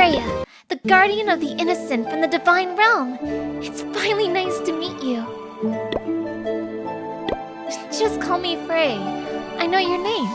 Freya, the guardian of the innocent from the divine realm. It's finally nice to meet you. Just call me Frey. I know your name.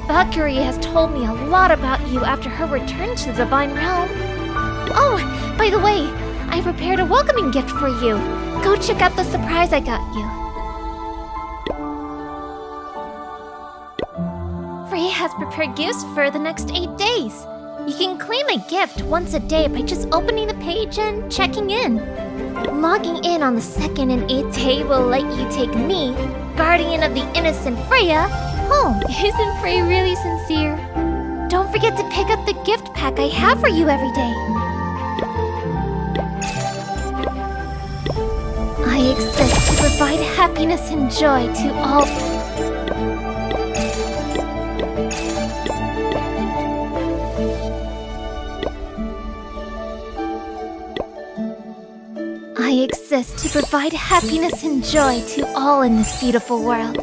Valkyrie has told me a lot about you after her return to the divine realm. Oh, by the way, I prepared a welcoming gift for you. Go check out the surprise I got you. Frey has prepared gifts for the next 8 days. You can claim a gift once a day by just opening the page and checking in. Logging in on the 2nd and 8th day will let you take me, guardian of the innocent Freya, home. Isn't Frey really sincere? Don't forget to pick up the gift pack I have for you every day. I exist to provide happiness and joy to all. I exist to provide happiness and joy to all in this beautiful world.